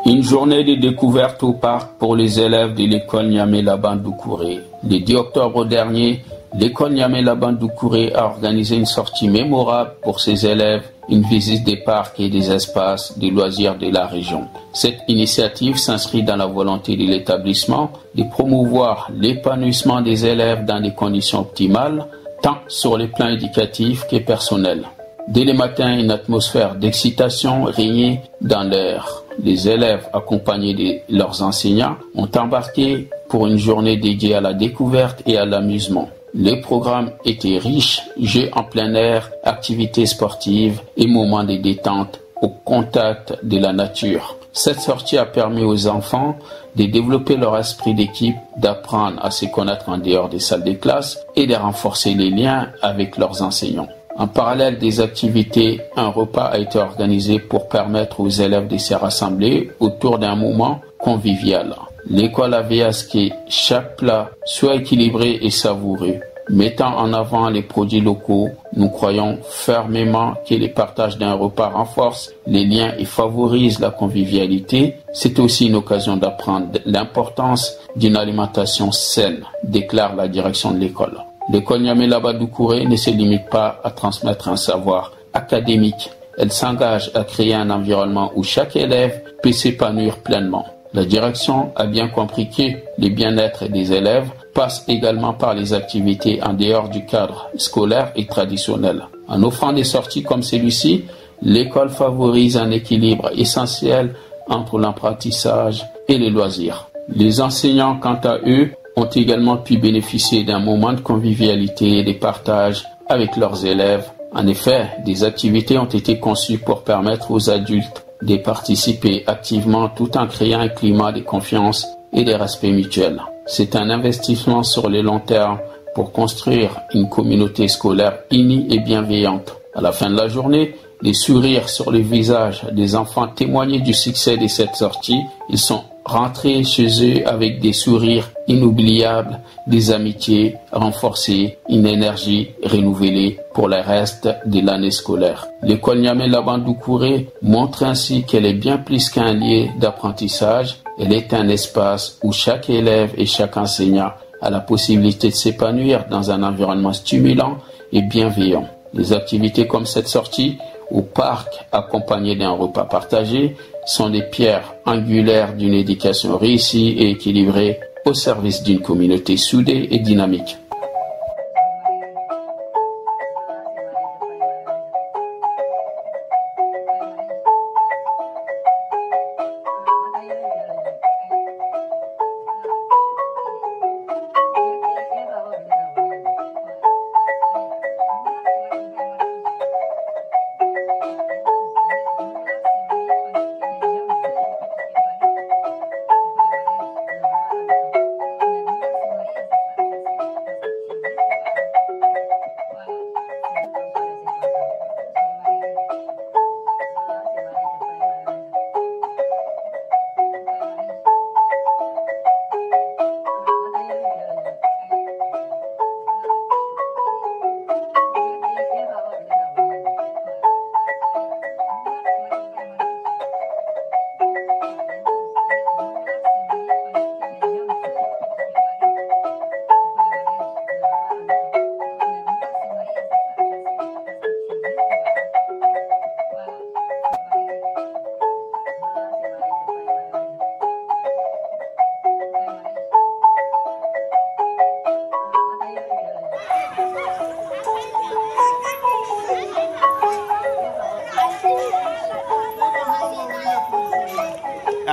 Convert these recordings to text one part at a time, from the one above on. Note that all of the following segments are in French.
Une journée de découverte au parc pour les élèves de l'école Niamey-Laban-Doucouré. Le 10 octobre dernier, l'école Niamey-Laban-Doucouré a organisé une sortie mémorable pour ses élèves, une visite des parcs et des espaces de loisirs de la région. Cette initiative s'inscrit dans la volonté de l'établissement de promouvoir l'épanouissement des élèves dans des conditions optimales, tant sur les plans éducatifs que personnels. Dès le matin, une atmosphère d'excitation régnait dans l'air. Les élèves, accompagnés de leurs enseignants, ont embarqué pour une journée dédiée à la découverte et à l'amusement. Le programme était riche, jeux en plein air, activités sportives et moments de détente au contact de la nature. Cette sortie a permis aux enfants de développer leur esprit d'équipe, d'apprendre à se connaître en dehors des salles de classe et de renforcer les liens avec leurs enseignants. En parallèle des activités, un repas a été organisé pour permettre aux élèves de se rassembler autour d'un moment convivial. L'école a veillé à ce que chaque plat soit équilibré et savoureux. Mettant en avant les produits locaux, nous croyons fermement que le partage d'un repas renforce les liens et favorise la convivialité. C'est aussi une occasion d'apprendre l'importance d'une alimentation saine, déclare la direction de l'école. L'école Niamey-Laban-Doucouré ne se limite pas à transmettre un savoir académique. Elle s'engage à créer un environnement où chaque élève peut s'épanouir pleinement. La direction a bien compris que le bien-être des élèves passe également par les activités en dehors du cadre scolaire et traditionnel. En offrant des sorties comme celui-ci, l'école favorise un équilibre essentiel entre l'apprentissage et les loisirs. Les enseignants, quant à eux, ont également pu bénéficier d'un moment de convivialité et de partage avec leurs élèves. En effet, des activités ont été conçues pour permettre aux adultes de participer activement tout en créant un climat de confiance et de respect mutuel. C'est un investissement sur le long terme pour construire une communauté scolaire unie et bienveillante. À la fin de la journée, les sourires sur les visages des enfants témoignaient du succès de cette sortie. Ils sont rentrés chez eux avec des sourires inoubliables, des amitiés renforcées, une énergie renouvelée pour le reste de l'année scolaire. L'école Niamey-Laban-Doucouré montre ainsi qu'elle est bien plus qu'un lieu d'apprentissage. Elle est un espace où chaque élève et chaque enseignant a la possibilité de s'épanouir dans un environnement stimulant et bienveillant. Les activités comme cette sortie au parc accompagnées d'un repas partagé sont des pierres angulaires d'une éducation réussie et équilibrée au service d'une communauté soudée et dynamique.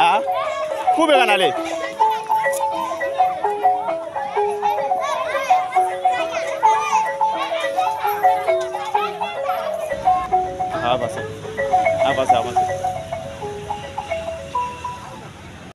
Ah, où peut-on aller? Avancez, avancez, avancez.